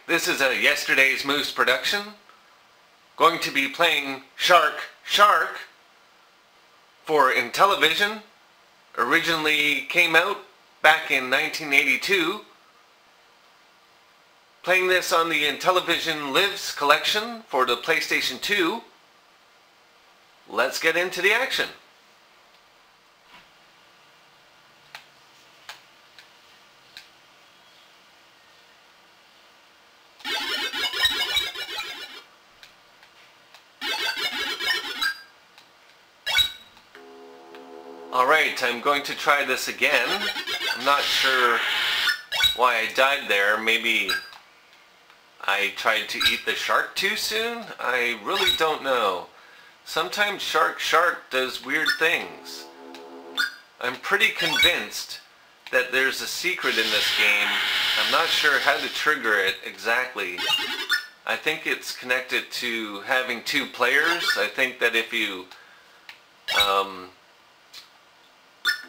this is a Yesterday's Moose production. Going to be playing Shark for Intellivision. Originally came out back in 1982. Playing this on the Intellivision Lives collection for the PlayStation 2. Let's get into the action. Alright, I'm going to try this again. I'm not sure why I died there. Maybe I tried to eat the shark too soon? I really don't know. Sometimes Shark does weird things. I'm pretty convinced that there's a secret in this game. I'm not sure how to trigger it exactly. I think it's connected to having two players. I think that if you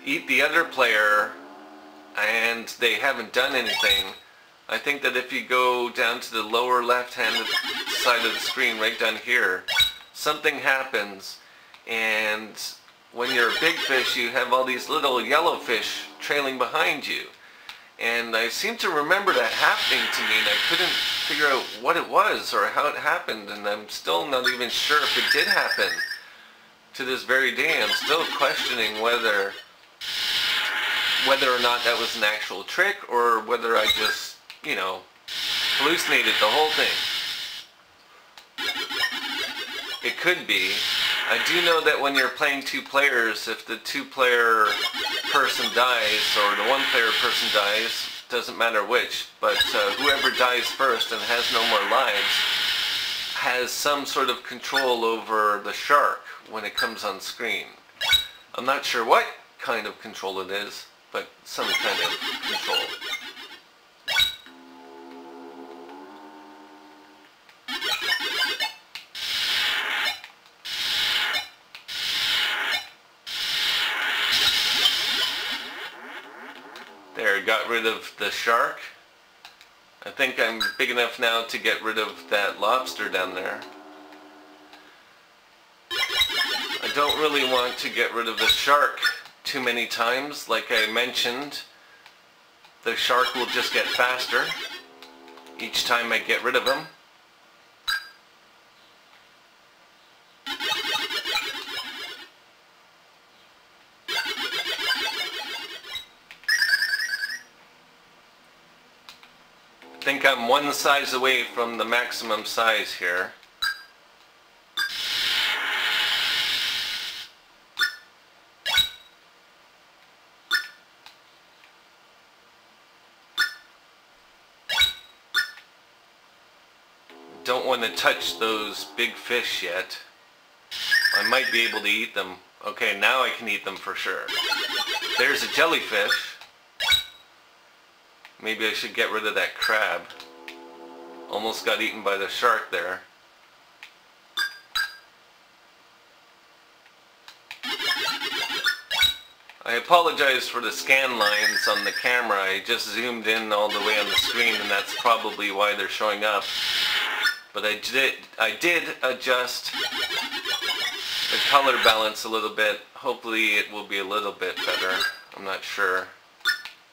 eat the other player and they haven't done anything, I think that if you go down to the lower left hand side of the screen right down here, something happens, and when you're a big fish you have all these little yellow fish trailing behind you. And I seem to remember that happening to me, and I couldn't figure out what it was or how it happened, and I'm still not even sure if it did happen. To this very day I'm still questioning whether or not that was an actual trick, or whether I just, you know, hallucinated the whole thing. It could be. I do know that when you're playing two players, if the two-player person dies, or the one-player person dies, doesn't matter which, but whoever dies first and has no more lives has some sort of control over the shark when it comes on screen. I'm not sure what kind of control it is, but some kind of control. There, got rid of the shark. I think I'm big enough now to get rid of that lobster down there. I don't really want to get rid of the shark too many times. Like I mentioned, the shark will just get faster each time I get rid of him. I think I'm one size away from the maximum size here. Don't want to touch those big fish yet. I might be able to eat them. Okay, now I can eat them for sure. There's a jellyfish. Maybe I should get rid of that crab. Almost got eaten by the shark there. I apologize for the scan lines on the camera. I just zoomed in all the way on the screen, and that's probably why they're showing up. But I did adjust the color balance a little bit. Hopefully it will be a little bit better. I'm not sure.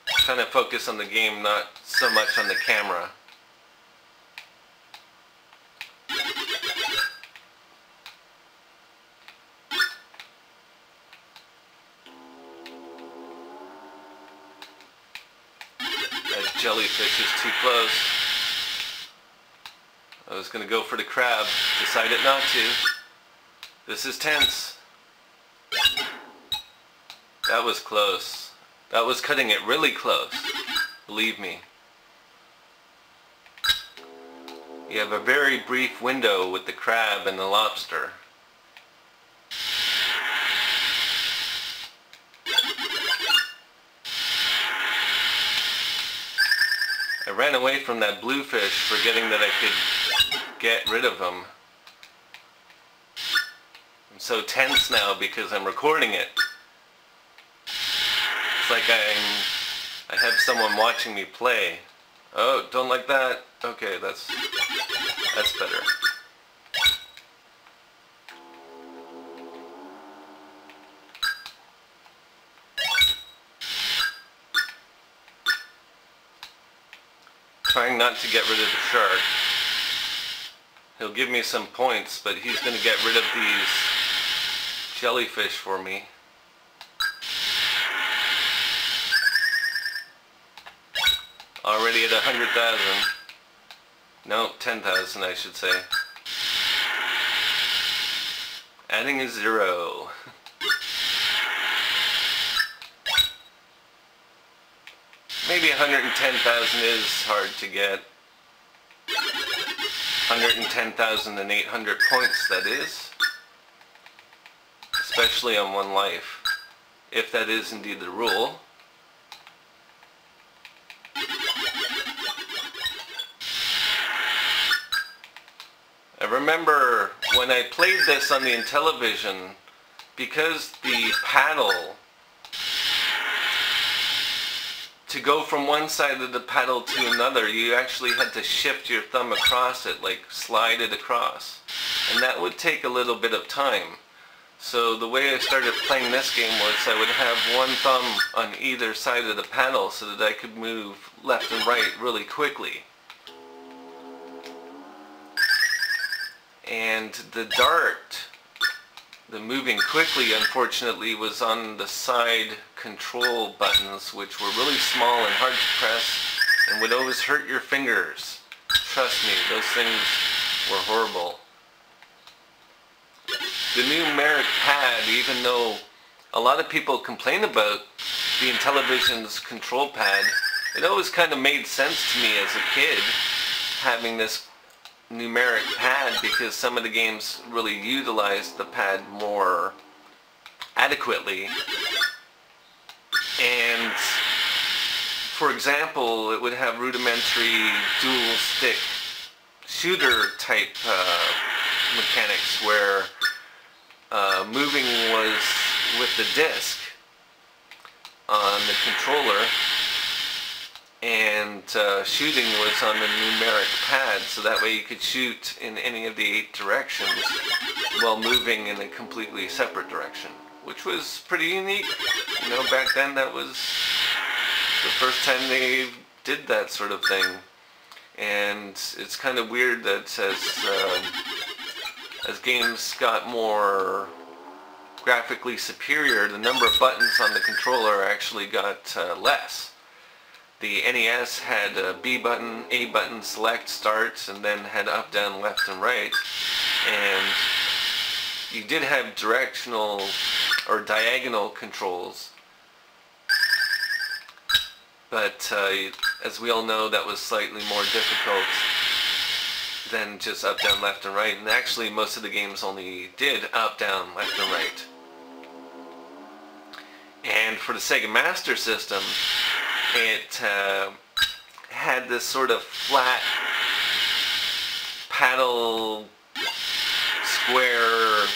I'm trying to focus on the game, not so much on the camera. That jellyfish is too close. I was going to go for the crab, decided not to. This is tense. That was close. That was cutting it really close, believe me. You have a very brief window with the crab and the lobster. I ran away from that bluefish, forgetting that I could get rid of him. I'm so tense now because I'm recording it. It's like I have someone watching me play. Oh, don't like that. Okay, that's better. Trying not to get rid of the shark. He'll give me some points, but he's going to get rid of these jellyfish for me. Already at 100,000. No, 10,000 I should say. Adding a 0. Maybe 110,000 is hard to get. 110,800 points, that is. Especially on one life. If that is indeed the rule. I remember when I played this on the Intellivision, because the paddle, to go from one side of the paddle to another, you actually had to shift your thumb across it, like slide it across. And that would take a little bit of time. So the way I started playing this game was I would have one thumb on either side of the paddle so that I could move left and right really quickly. And the dart, the moving quickly, unfortunately, was on the side control buttons, which were really small and hard to press and would always hurt your fingers. Trust me, those things were horrible. The numeric pad, even though a lot of people complain about the Intellivision's control pad, it always kind of made sense to me as a kid having this numeric pad, because some of the games really utilized the pad more adequately. And for example, it would have rudimentary dual stick shooter type mechanics where moving was with the disc on the controller and shooting was on the numeric pad, so that way you could shoot in any of the 8 directions while moving in a completely separate direction, which was pretty unique. You know, back then that was the first time they did that sort of thing. And it's kind of weird that as games got more graphically superior, the number of buttons on the controller actually got less. The NES had a B button, A button, select, start, and then had up, down, left, and right. And you did have directional or diagonal controls. But as we all know, that was slightly more difficult than just up, down, left, and right. And actually, most of the games only did up, down, left, and right. And for the Sega Master System, it had this sort of flat paddle square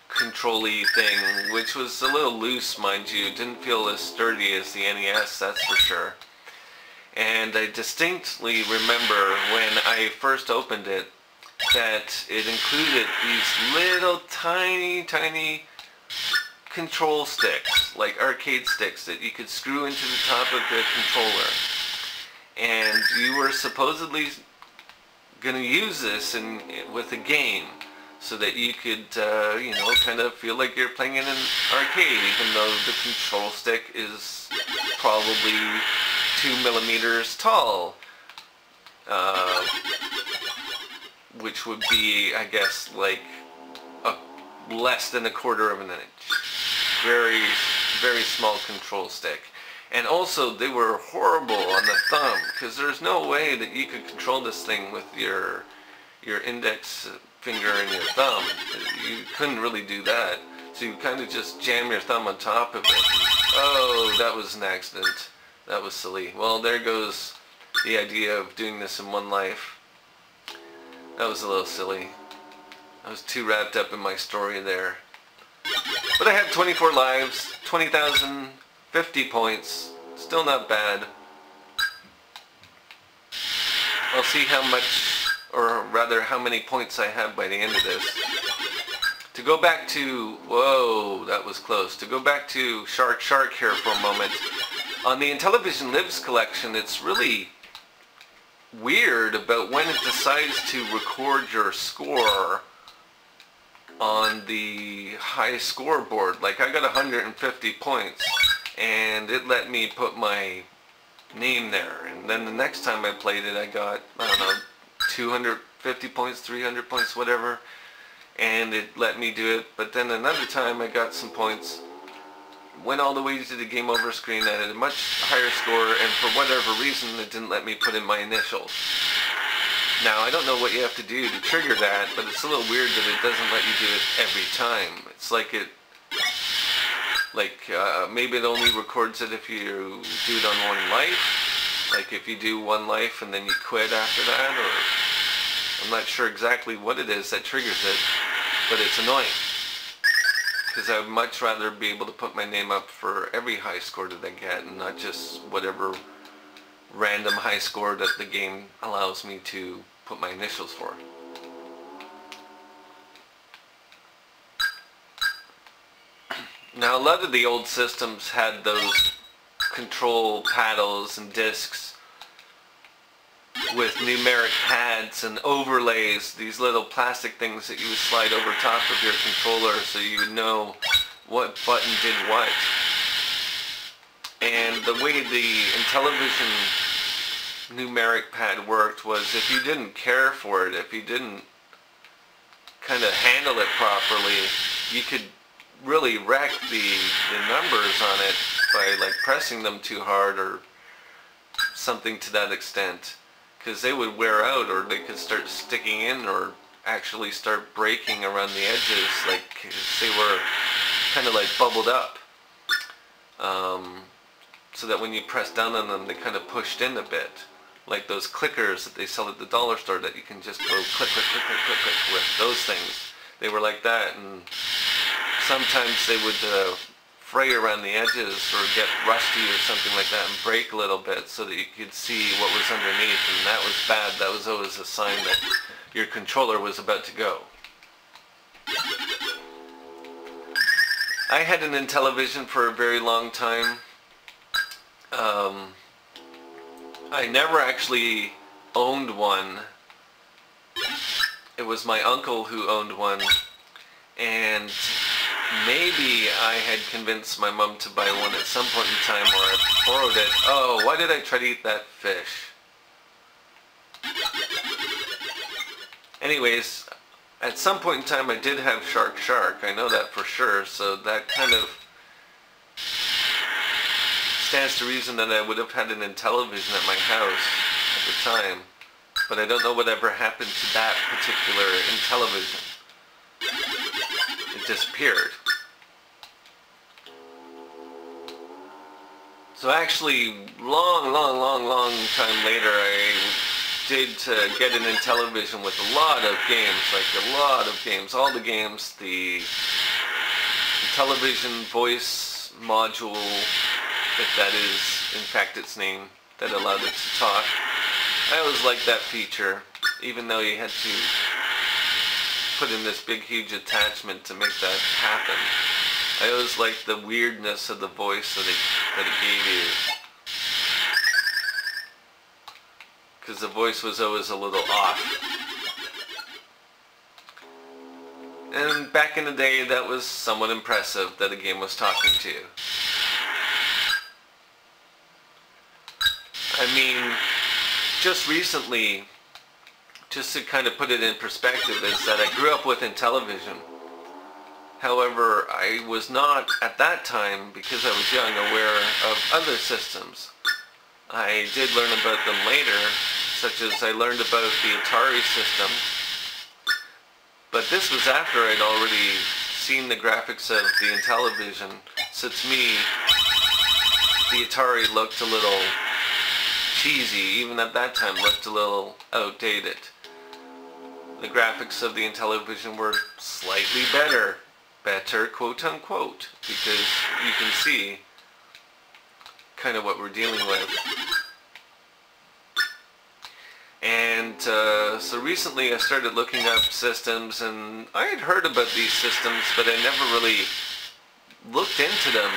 control-y thing, which was a little loose, mind you. It didn't feel as sturdy as the NES, that's for sure. And I distinctly remember when I first opened it that it included these little tiny control sticks, like arcade sticks, that you could screw into the top of the controller. And you were supposedly going to use this with a game so that you could, you know, kind of feel like you're playing in an arcade, even though the control stick is probably 2 millimeters tall. Which would be, I guess, like less than 1/4 of an inch. Very, very small control stick. And also, they were horrible on the thumb, because there's no way that you could control this thing with your index finger and your thumb. You couldn't really do that. So you kind of just jam your thumb on top of it. Oh, that was an accident. That was silly. Well, there goes the idea of doing this in one life. That was a little silly. I was too wrapped up in my story there. But I have 24 lives, 20,050 points. Still not bad. I'll see how much, or rather how many points I have by the end of this. To go back to, whoa, that was close. To go back to Shark here for a moment. On the Intellivision Lives collection, it's really weird about when it decides to record your score on the high scoreboard. Like, I got 150 points, and it let me put my name there. And then the next time I played it, I got, I don't know, 250 points, 300 points, whatever. And it let me do it. But then another time I got some points, went all the way to the game over screen at a much higher score, and for whatever reason it didn't let me put in my initials. Now, I don't know what you have to do to trigger that, but it's a little weird that it doesn't let you do it every time. It's like maybe it only records it if you do it on one life. Like if you do one life and then you quit after that, or I'm not sure exactly what it is that triggers it, but it's annoying. Because I would much rather be able to put my name up for every high score that I get, and not just whatever random high score that the game allows me to put my initials for. Now, a lot of the old systems had those control paddles and discs with numeric pads and overlays, these little plastic things that you would slide over top of your controller so you would know what button did what. And the way the Intellivision numeric pad worked was, if you didn't care for it, if you didn't kind of handle it properly, you could really wreck the numbers on it by like pressing them too hard or something to that extent. Because they would wear out, or they could start sticking in, or actually start breaking around the edges, like they were kind of like bubbled up. So that when you press down on them, they kind of pushed in a bit. Like those clickers that they sell at the dollar store that you can just go click, click, click, click, click, click with. Those things. They were like that, and sometimes they would fray around the edges or get rusty or something like that and break a little bit so that you could see what was underneath, and that was bad. That was always a sign that your controller was about to go. I had an Intellivision for a very long time. I never actually owned one. It was my uncle who owned one, and maybe I had convinced my mom to buy one at some point in time, or I borrowed it. Oh, why did I try to eat that fish? Anyways, at some point in time I did have Shark. I know that for sure, so that kind of stands to reason that I would have had an Intellivision at my house at the time. But I don't know whatever happened to that particular Intellivision. It disappeared. So actually, long time later, I did get an Intellivision with a lot of games, all the games, the Intellivision voice module, if that is in fact its name, that allowed it to talk. I always liked that feature, even though you had to put in this big huge attachment to make that happen. I always liked the weirdness of the voice that it gave you. Because the voice was always a little off. And back in the day, that was somewhat impressive that a game was talking to you. I mean, just recently, just to kind of put it in perspective, is that I grew up with Intellivision. However, I was not, at that time, because I was young, aware of other systems. I did learn about them later, such as I learned about the Atari system. But this was after I'd already seen the graphics of the Intellivision, so to me, the Atari looked a little cheesy, even at that time looked a little outdated. The graphics of the Intellivision were slightly better quote unquote, because you can see kind of what we're dealing with. And And so recently I started looking up systems, and I had heard about these systems, but I never really looked into them,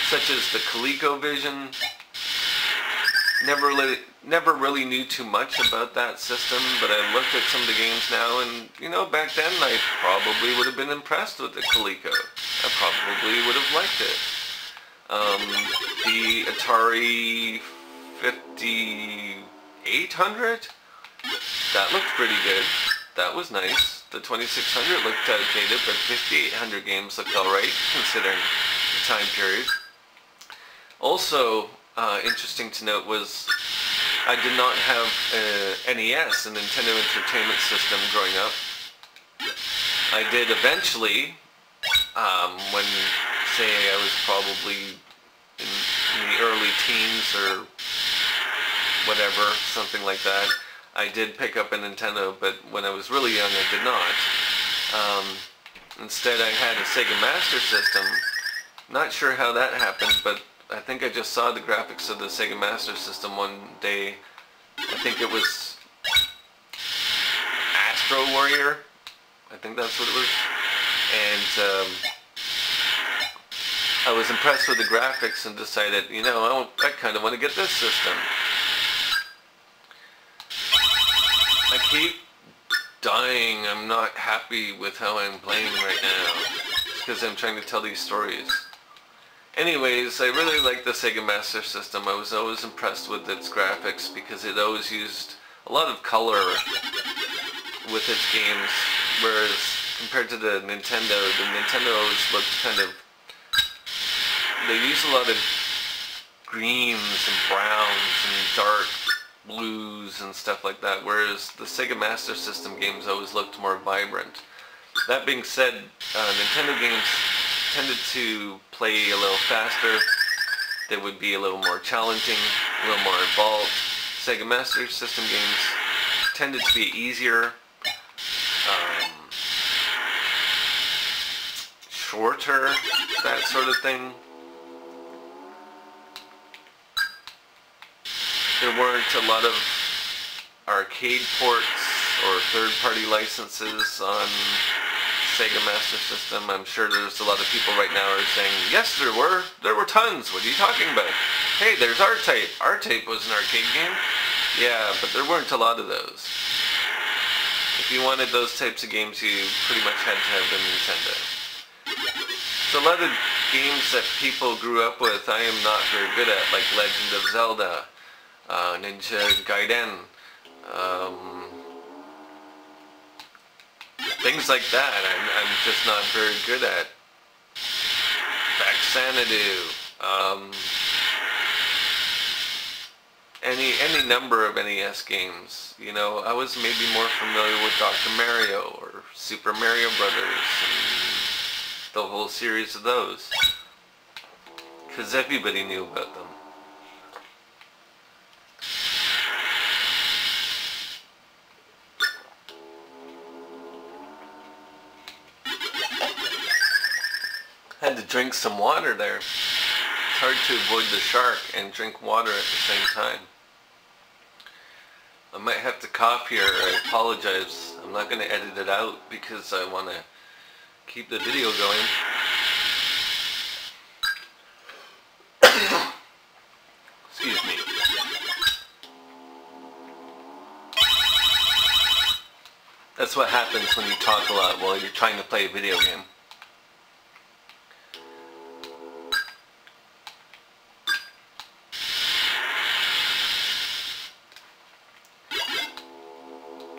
such as the ColecoVision. Never really knew too much about that system, but I looked at some of the games now, and you know, back then I probably would have been impressed with the Coleco. I probably would have liked it. The Atari 5800, that looked pretty good. That was nice. The 2600 looked outdated, but 5800 games looked alright considering the time period. Also, interesting to note was I did not have a NES, a Nintendo Entertainment System, growing up. I did eventually, when, say, I was probably in the early teens or whatever, something like that. I did pick up a Nintendo, but when I was really young I did not. Instead I had a Sega Master System. Not sure how that happened, but I think I just saw the graphics of the Sega Master System one day. I think it was Astro Warrior. I think that's what it was. And I was impressed with the graphics and decided, you know, I kind of want to get this system. I keep dying. I'm not happy with how I'm playing right now. It's because I'm trying to tell these stories. Anyways, I really like the Sega Master System. I was always impressed with its graphics because it always used a lot of color with its games, whereas compared to the Nintendo always looked kind of... They use a lot of greens and browns and dark blues and stuff like that, whereas the Sega Master System games always looked more vibrant. That being said, Nintendo games tended to play a little faster. They would be a little more challenging, a little more involved. Sega Master System games tended to be easier, shorter, that sort of thing. There weren't a lot of arcade ports or third-party licenses on Sega Master System. I'm sure there's a lot of people right now who are saying, yes, there were tons. What are you talking about? Hey, there's R-Type. R-Type was an arcade game. Yeah, but there weren't a lot of those. If you wanted those types of games, you pretty much had to have the Nintendo. So a lot of games that people grew up with, I am not very good at, like Legend of Zelda, Ninja Gaiden, things like that. I'm just not very good at. Xanadu, any number of NES games. You know, I was maybe more familiar with Dr. Mario or Super Mario Brothers and the whole series of those, because everybody knew about them. Had to drink some water there. It's hard to avoid the shark and drink water at the same time. I might have to cough here. I apologize. I'm not going to edit it out because I want to keep the video going. Excuse me. That's what happens when you talk a lot while you're trying to play a video game.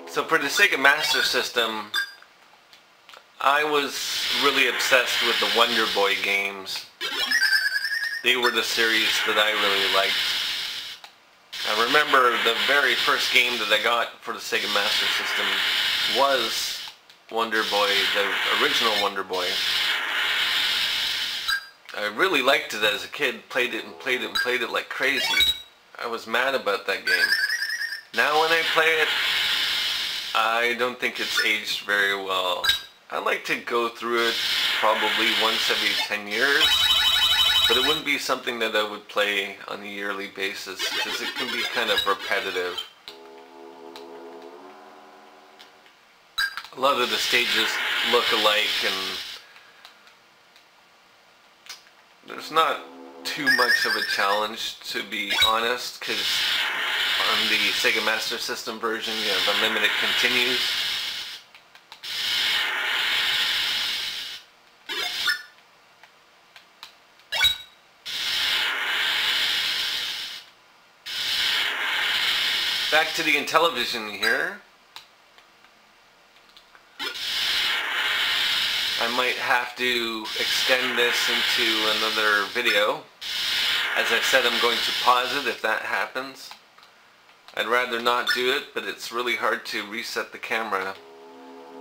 So for the Sega Master System, I was really obsessed with the Wonder Boy games. They were the series that I really liked. I remember the very first game that I got for the Sega Master System was Wonder Boy, the original Wonder Boy. I really liked it as a kid, played it like crazy. I was mad about that game. Now when I play it, I don't think it's aged very well. I like to go through it probably once every 10 years, but it wouldn't be something that I would play on a yearly basis because it can be kind of repetitive. a lot of the stages look alike, and there's not too much of a challenge, to be honest, because on the Sega Master System version you have unlimited continues. Back to the Intellivision here. I might have to extend this into another video. As I said, I'm going to pause it if that happens. I'd rather not do it, but it's really hard to reset the camera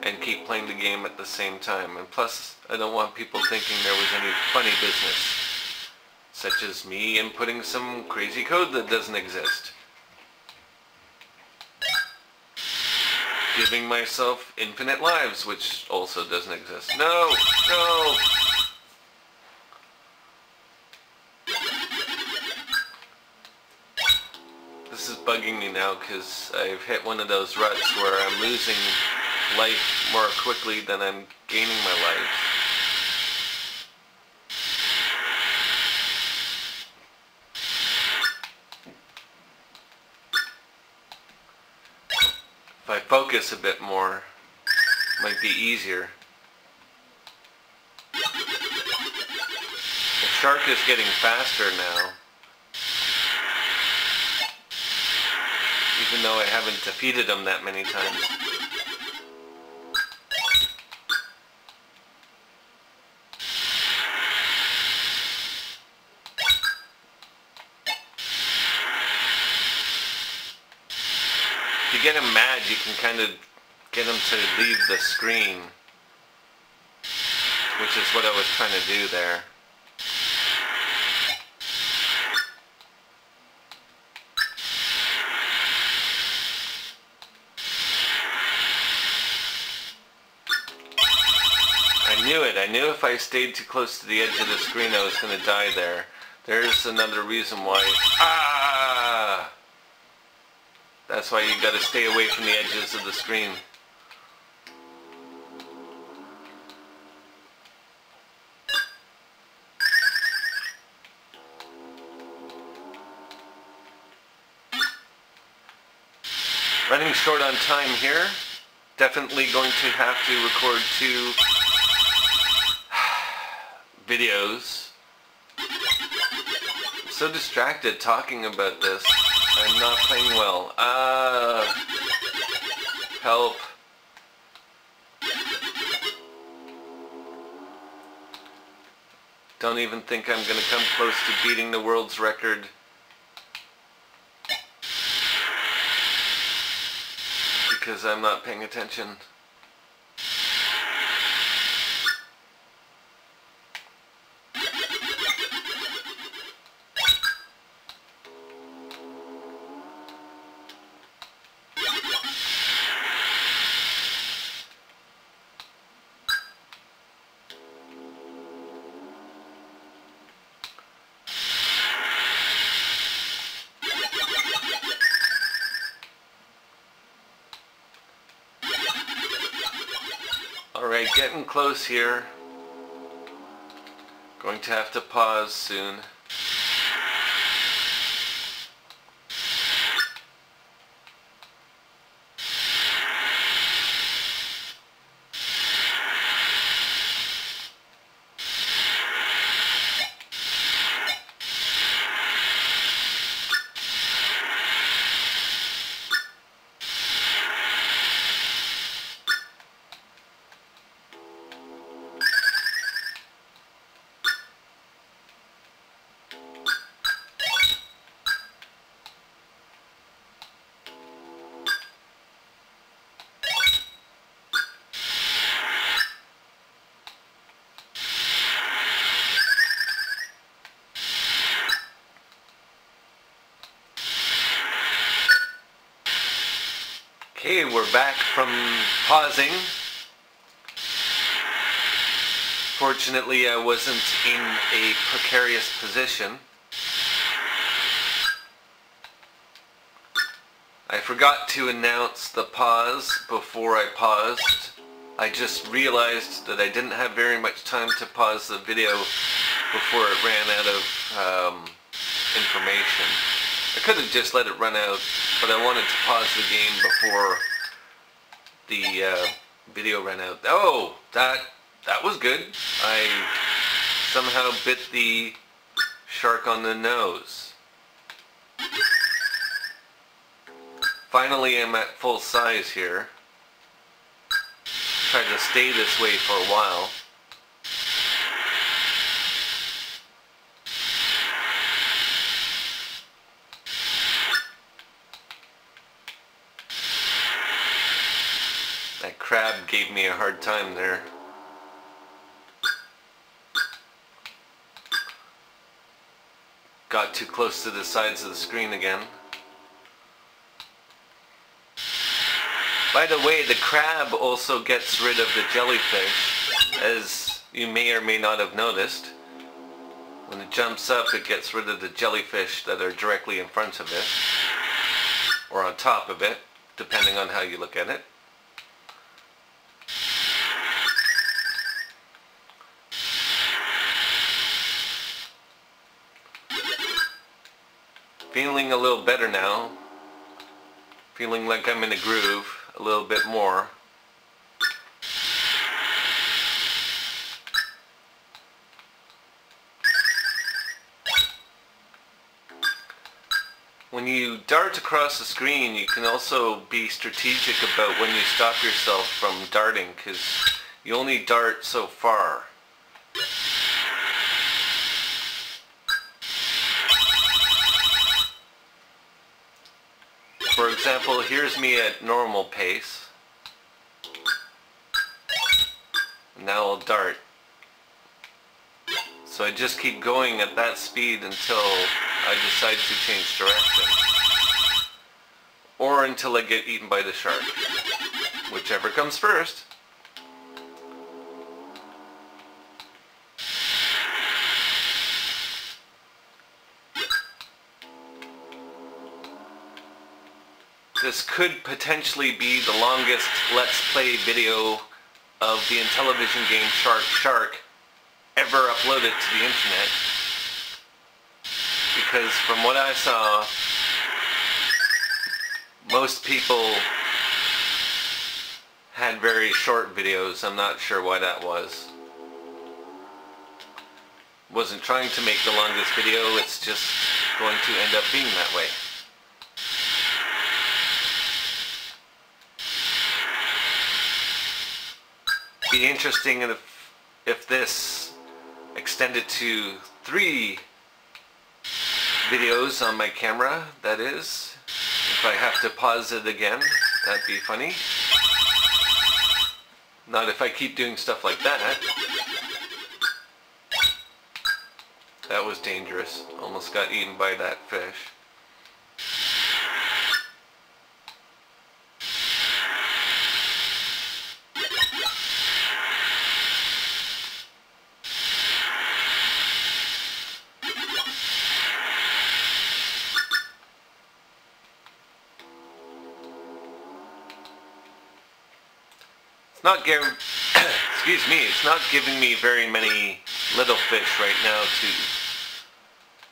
and keep playing the game at the same time. And plus, I don't want people thinking there was any funny business, such as me inputting some crazy code that doesn't exist. Giving myself infinite lives, which also doesn't exist. No! No! This is bugging me now because I've hit one of those ruts where I'm losing life more quickly than I'm gaining my life. If I focus a bit more, it might be easier. The shark is getting faster now, even though I haven't defeated him that many times. If you get him mad, you can kind of get him to leave the screen, which is what I was trying to do there. I knew it. I knew if I stayed too close to the edge of the screen I was going to die there. There's another reason why. Ah! That's why you gotta stay away from the edges of the screen. Running short on time here. Definitely going to have to record 2 videos. I'm so distracted talking about this. I'm not playing well. Help. Don't even think I'm gonna come close to beating the world's record. Because I'm not paying attention. Alright, getting close here. Going to have to pause soon. Okay, we're back from pausing. Fortunately, I wasn't in a precarious position. I forgot to announce the pause before I paused, I just realized that I didn't have very much time to pause the video before it ran out of information. I could have just let it run out, but I wanted to pause the game before the video ran out. Oh, that was good. I somehow bit the shark on the nose. Finally, I'm at full size here. Try to stay this way for a while. That crab gave me a hard time there. Got too close to the sides of the screen again. By the way, the crab also gets rid of the jellyfish, as you may or may not have noticed. When it jumps up, it gets rid of the jellyfish that are directly in front of it, or on top of it, depending on how you look at it. Feeling a little better now. Feeling like I'm in a groove a little bit more. When you dart across the screen, you can also be strategic about when you stop yourself from darting, because you only dart so far. For example, here's me at normal pace. Now I'll dart. So I just keep going at that speed until I decide to change direction. Or until I get eaten by the shark. Whichever comes first. This could potentially be the longest Let's Play video of the Intellivision game Shark ever uploaded to the internet. Because from what I saw, most people had very short videos. I'm not sure why that was. Wasn't trying to make the longest video, it's just going to end up being that way. Be interesting if this extended to 3 videos on my camera, that is. If I have to pause it again, that'd be funny. Not if I keep doing stuff like that. That was dangerous. Almost got eaten by that fish. Not excuse me, it's not giving me very many little fish right now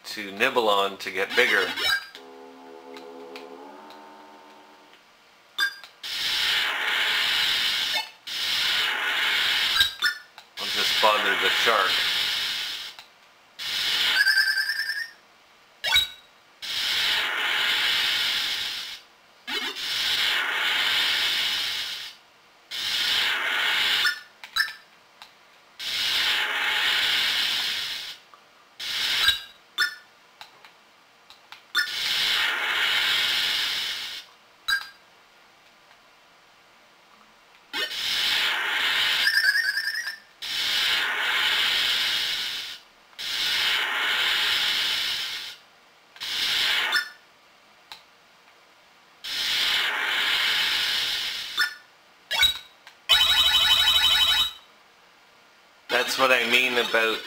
to nibble on to get bigger. I'll just bother the shark. That's what I mean about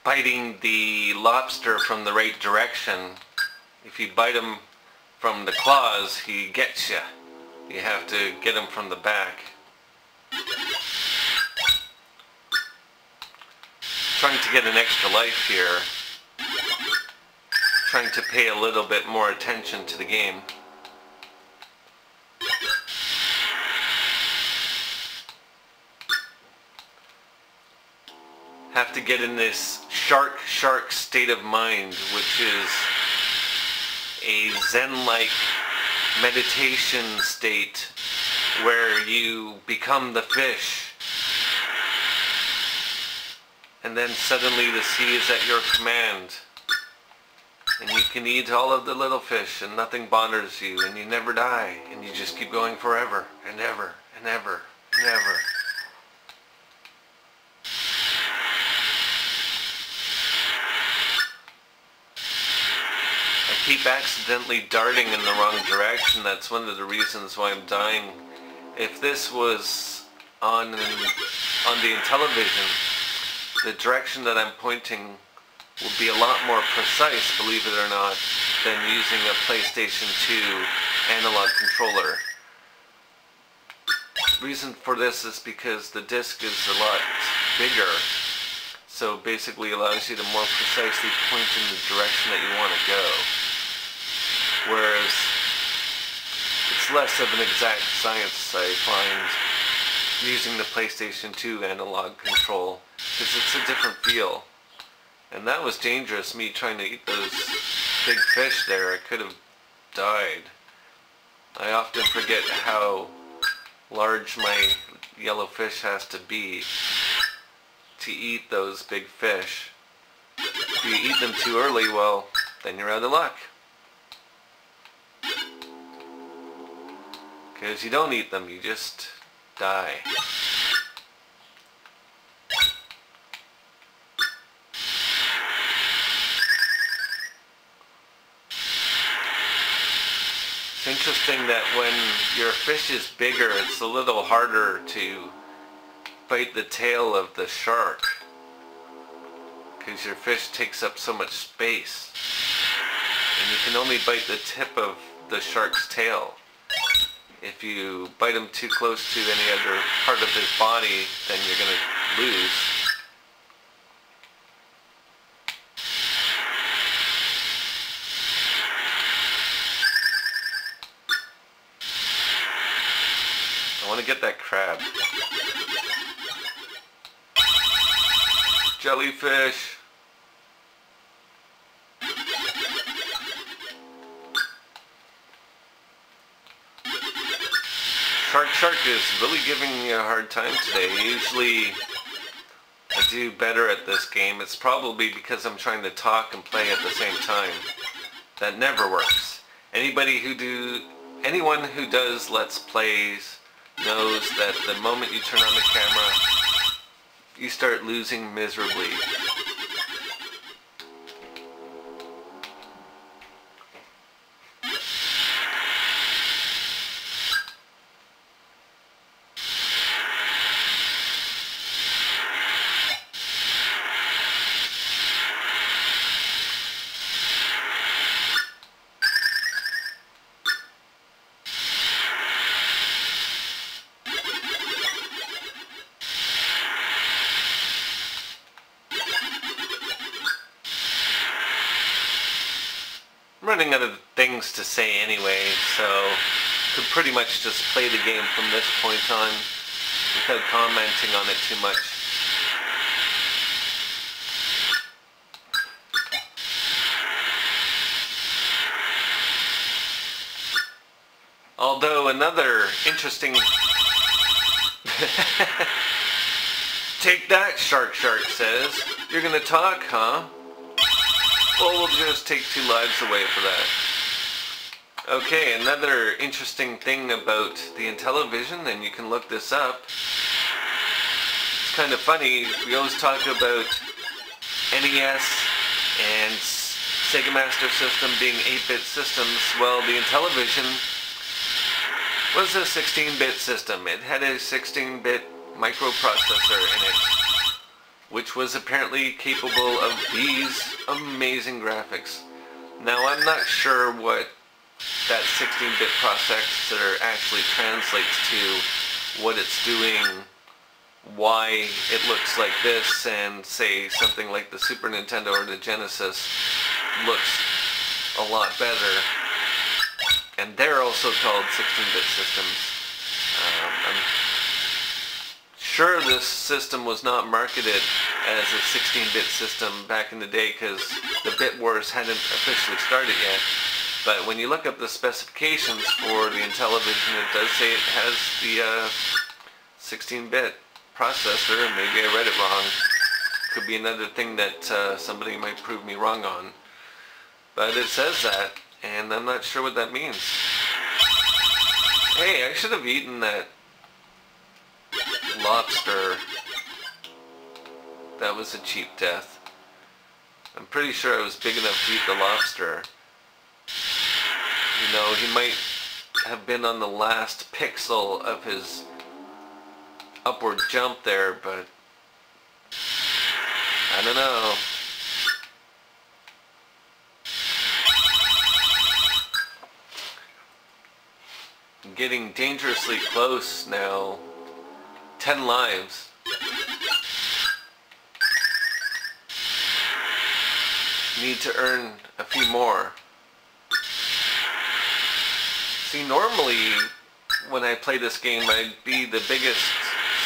biting the lobster from the right direction. If you bite him from the claws, he gets you. You have to get him from the back. Trying to get an extra life here. Trying to pay a little bit more attention to the game. Have to get in this shark state of mind, which is a Zen-like meditation state where you become the fish, and then suddenly the sea is at your command, and you can eat all of the little fish and nothing bothers you, and you never die, and you just keep going forever and ever and ever and ever. I keep accidentally darting in the wrong direction. That's one of the reasons why I'm dying. If this was on the Intellivision, the direction that I'm pointing will be a lot more precise, believe it or not, than using a PlayStation 2 analog controller. The reason for this is because the disc is a lot bigger, so basically allows you to more precisely point in the direction that you want to go. Whereas it's less of an exact science, I find, using the PlayStation 2 analog control, because it's a different feel. And that was dangerous, me trying to eat those big fish there. I could have died. I often forget how large my yellow fish has to be to eat those big fish. If you eat them too early, well, then you're out of luck. Because you don't eat them, you just die. It's interesting that when your fish is bigger, it's a little harder to bite the tail of the shark, because your fish takes up so much space, and you can only bite the tip of the shark's tail. If you bite him too close to any other part of his body, then you're going to lose. I want to get that crab. Jellyfish. Shark is really giving me a hard time today. Usually I do better at this game. It's probably because I'm trying to talk and play at the same time. That never works. Anyone who does Let's Plays knows that the moment you turn on the camera, you start losing miserably. Running out of things to say anyway, so could pretty much just play the game from this point on without commenting on it too much. Although another interesting... Take that, Shark says. You're gonna talk, huh? Well, we'll just take 2 lives away for that. Okay, another interesting thing about the Intellivision, and you can look this up. It's kind of funny, we always talk about NES and Sega Master System being 8-bit systems. Well, the Intellivision was a 16-bit system. It had a 16-bit microprocessor in it, which was apparently capable of these amazing graphics. Now, I'm not sure what that 16-bit processor actually translates to what it's doing, why it looks like this, and say something like the Super Nintendo or the Genesis looks a lot better. And they're also called 16-bit systems. I'm sure this system was not marketed as a 16-bit system back in the day because the bit wars hadn't officially started yet. But when you look up the specifications for the Intellivision, it does say it has the 16-bit processor. Maybe I read it wrong. Could be another thing that somebody might prove me wrong on. But it says that, and I'm not sure what that means. Hey, I should have eaten that lobster. That was a cheap death. I'm pretty sure I was big enough to eat the lobster. You know, he might have been on the last pixel of his upward jump there, but I don't know. I'm getting dangerously close now. 10 lives. Need to earn a few more. See, normally when I play this game I'd be the biggest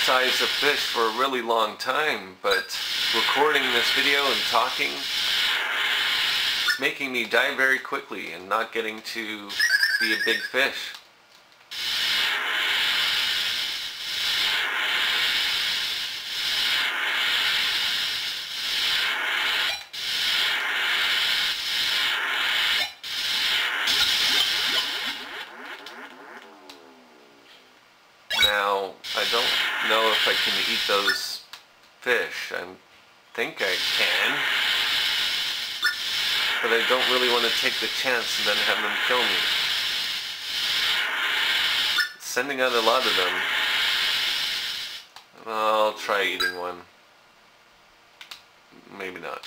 size of fish for a really long time, but recording this video and talking, it's making me die very quickly and not getting to be a big fish. Now, I don't know if I can eat those fish. I think I can. But I don't really want to take the chance and then have them kill me. Sending out a lot of them. I'll try eating one. Maybe not.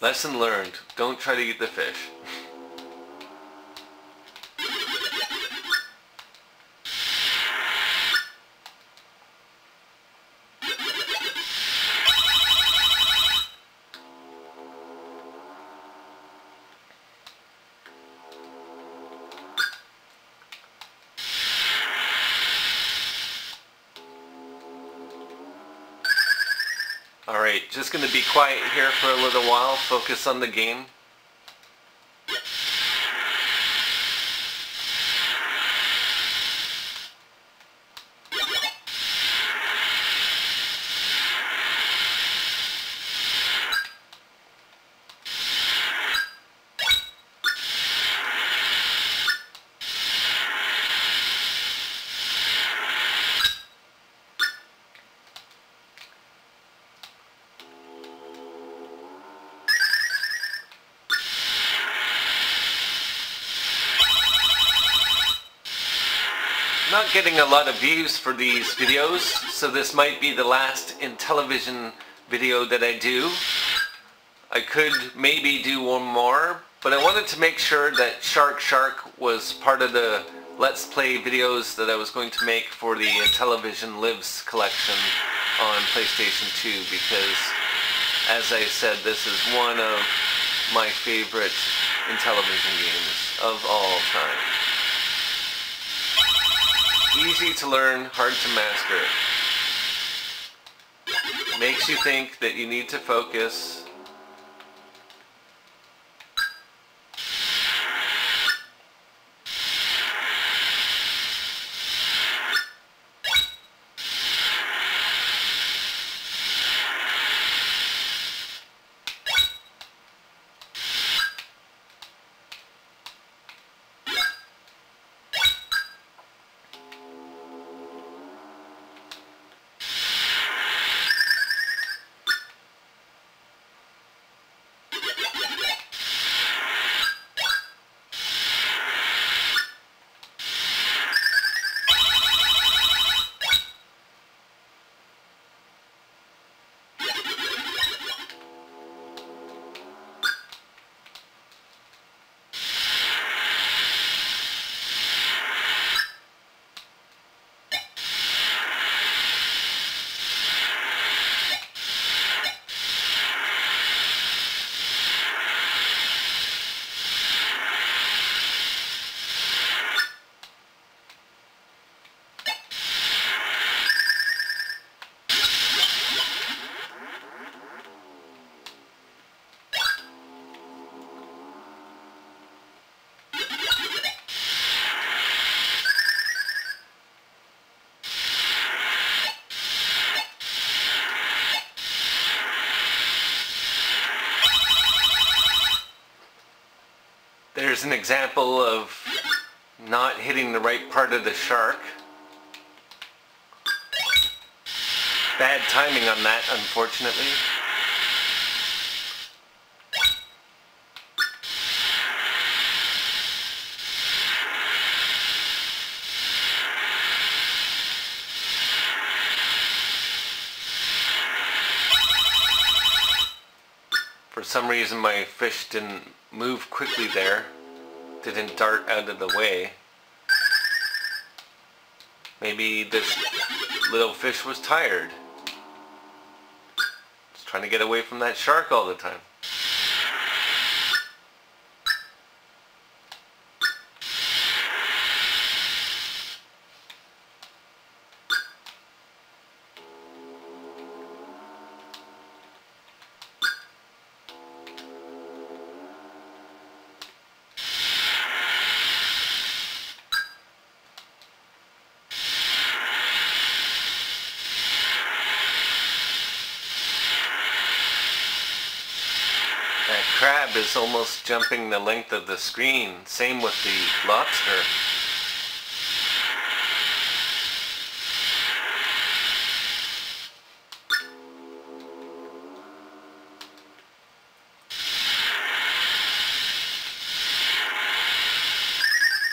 Lesson learned. Don't try to eat the fish. Alright, just going to be quiet here for a little while, focus on the game. Not getting a lot of views for these videos, so this might be the last Intellivision video that I do. I could maybe do one more, but I wanted to make sure that Shark was part of the Let's Play videos that I was going to make for the Intellivision Lives collection on PlayStation 2, because, as I said, this is one of my favorite Intellivision games of all time. Easy to learn, hard to master. Makes you think that you need to focus. There's an example of not hitting the right part of the shark. Bad timing on that, unfortunately. For some reason my fish didn't move quickly there, didn't dart out of the way. Maybe this little fish was tired. It's trying to get away from that shark all the time. That crab is almost jumping the length of the screen. Same with the lobster.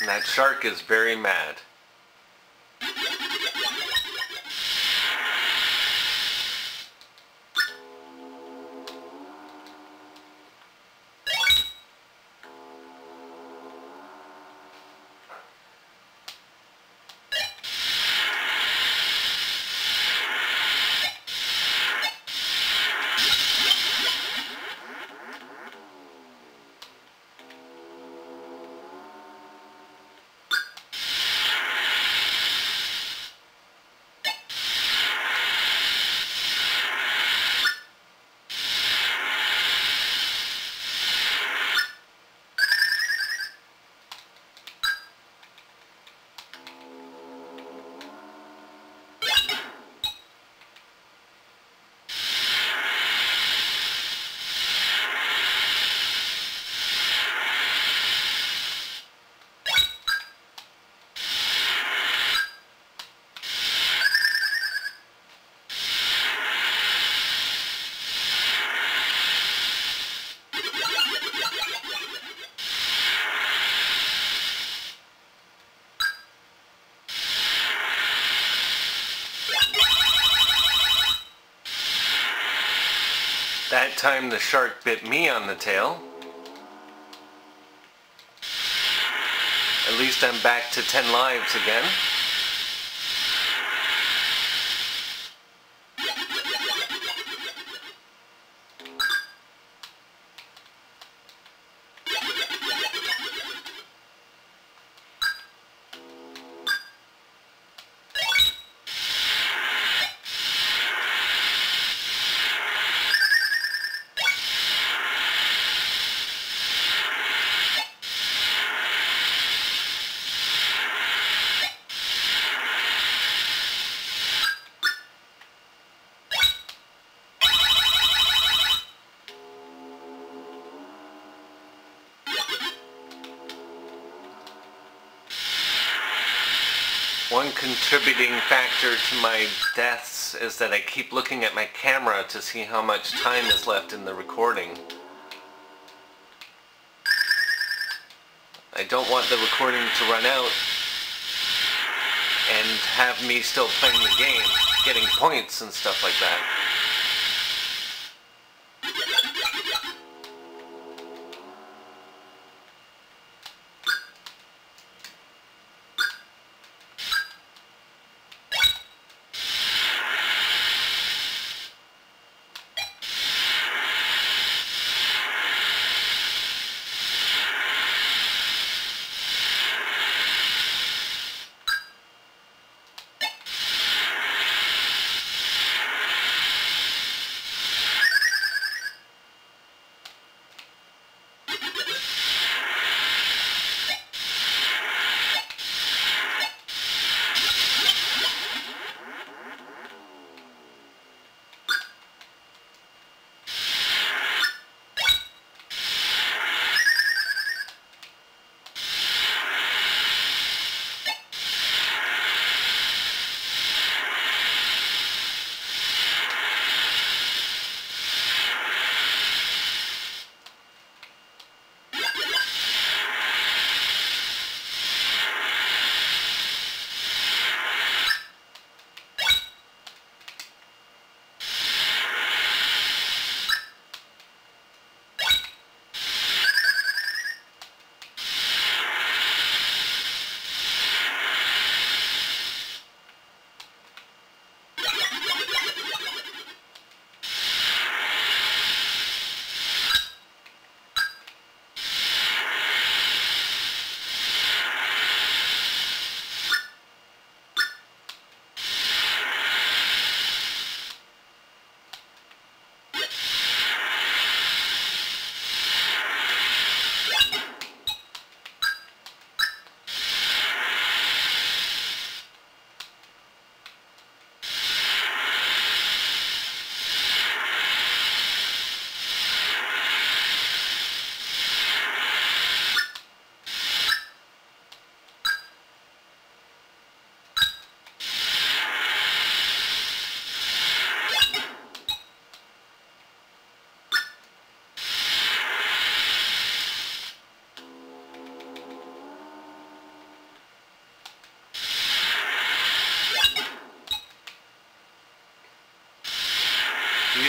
And that shark is very mad. That time the shark bit me on the tail. At least I'm back to 10 lives again. One contributing factor to my deaths is that I keep looking at my camera to see how much time is left in the recording. I don't want the recording to run out and have me still playing the game, getting points and stuff like that.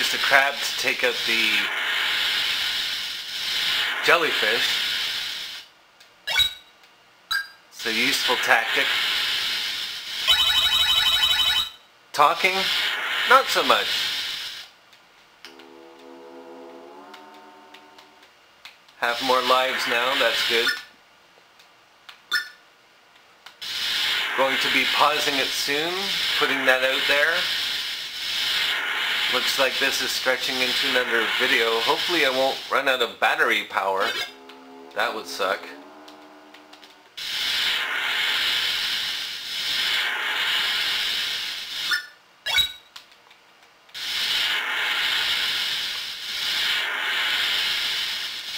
use the crab to take out the jellyfish. It's a useful tactic. Talking? Not so much. Have more lives now, that's good. Going to be pausing it soon, putting that out there. Looks like this is stretching into another video. Hopefully I won't run out of battery power. That would suck.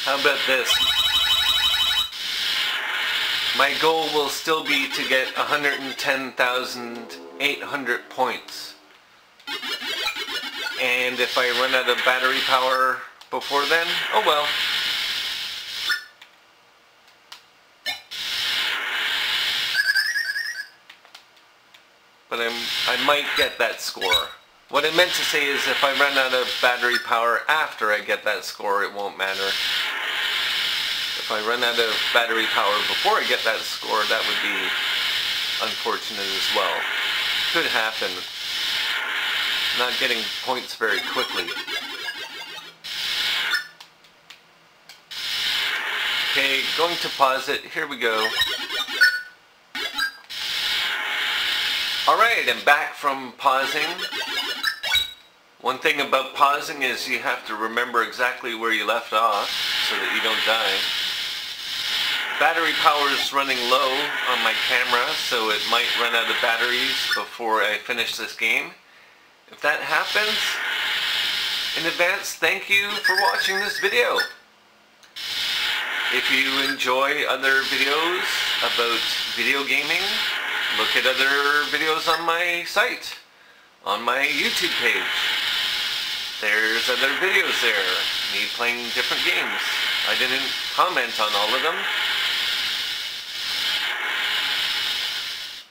How about this? My goal will still be to get 110,800 points. And if I run out of battery power before then, oh well. But I might get that score. What I meant to say is if I run out of battery power after I get that score, it won't matter. If I run out of battery power before I get that score, that would be unfortunate as well. Could happen. Not getting points very quickly. Okay, going to pause it. Here we go. Alright, I'm back from pausing. One thing about pausing is you have to remember exactly where you left off so that you don't die. Battery power is running low on my camera, so it might run out of batteries before I finish this game. If that happens, in advance, thank you for watching this video. If you enjoy other videos about video gaming, look at other videos on my site, on my YouTube page. There's other videos there, me playing different games. I didn't comment on all of them.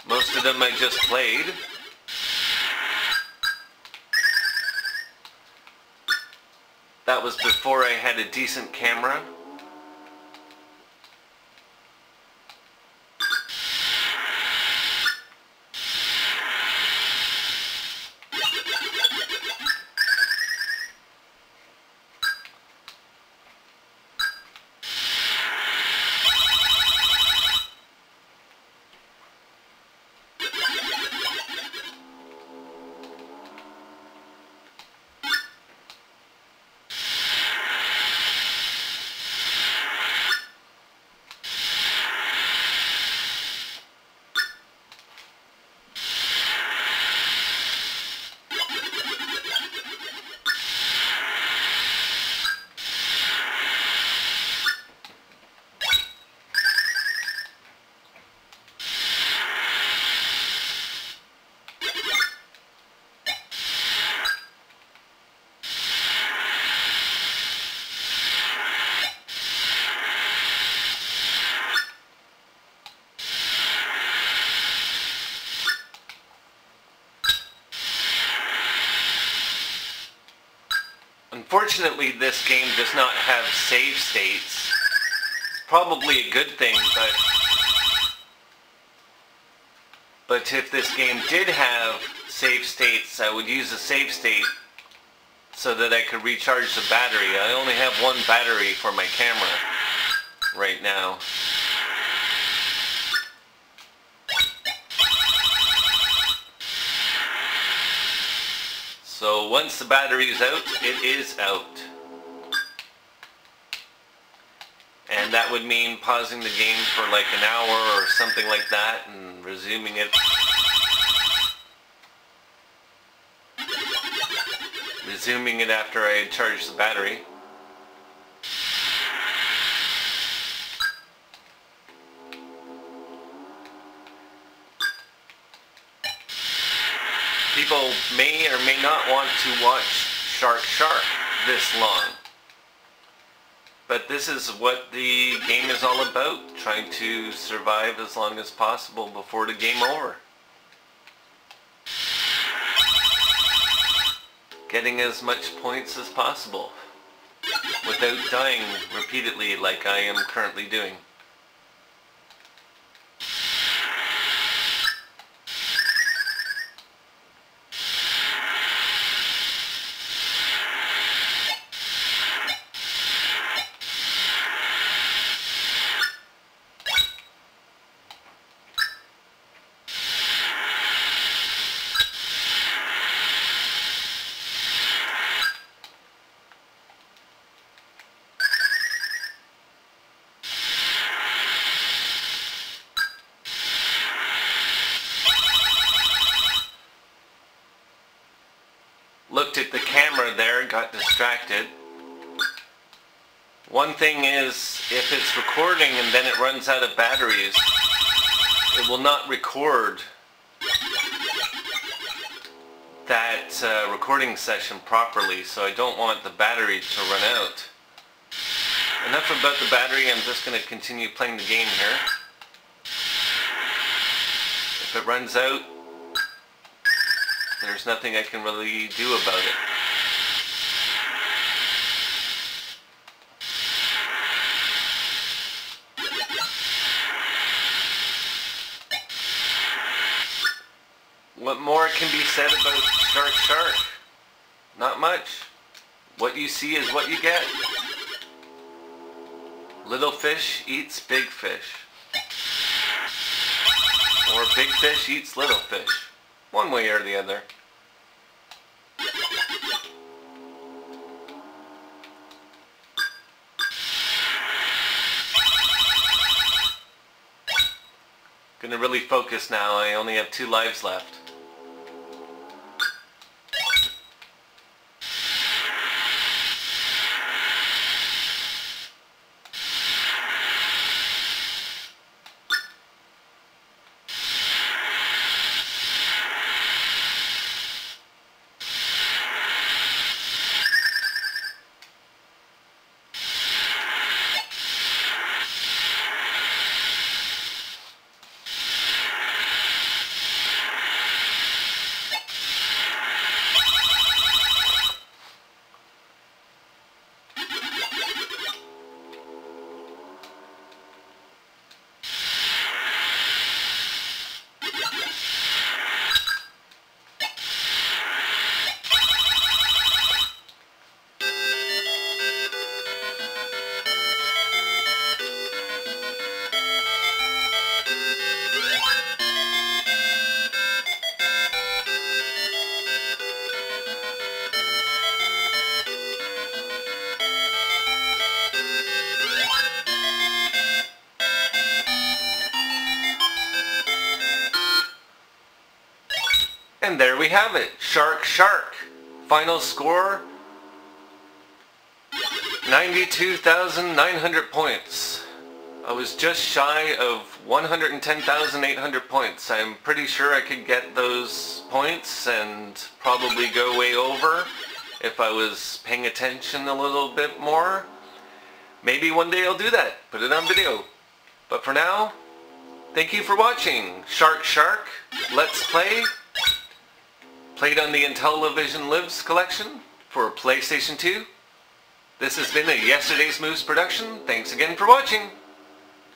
Most of them I just played. That was before I had a decent camera. Unfortunately, this game does not have save states. Probably a good thing, but if this game did have save states, I would use a save state so that I could recharge the battery. I only have one battery for my camera right now. So once the battery is out, it is out. And that would mean pausing the game for like an hour or something like that and resuming it. Resuming it after I had charged the battery. People may or may not want to watch Shark this long. But this is what the game is all about, trying to survive as long as possible before the game over. getting as much points as possible without dying repeatedly like I am currently doing. Looked at the camera there, got distracted. One thing is, if it's recording and then it runs out of batteries, it will not record that recording session properly, so I don't want the battery to run out. Enough about the battery, I'm just going to continue playing the game here. If it runs out, there's nothing I can really do about it. What more can be said about Shark? Not much. What you see is what you get. Little fish eats big fish. Or big fish eats little fish. One way or the other. Gonna really focus now. I only have 2 lives left. And there we have it. Shark. Final score, 92,900 points. I was just shy of 110,800 points. I'm pretty sure I could get those points and probably go way over if I was paying attention a little bit more. Maybe one day I'll do that, put it on video. But for now, thank you for watching. Shark, Let's Play. Played on the Intellivision Lives collection for PlayStation 2. This has been a Yesterday's Moves production. Thanks again for watching.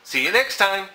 See you next time.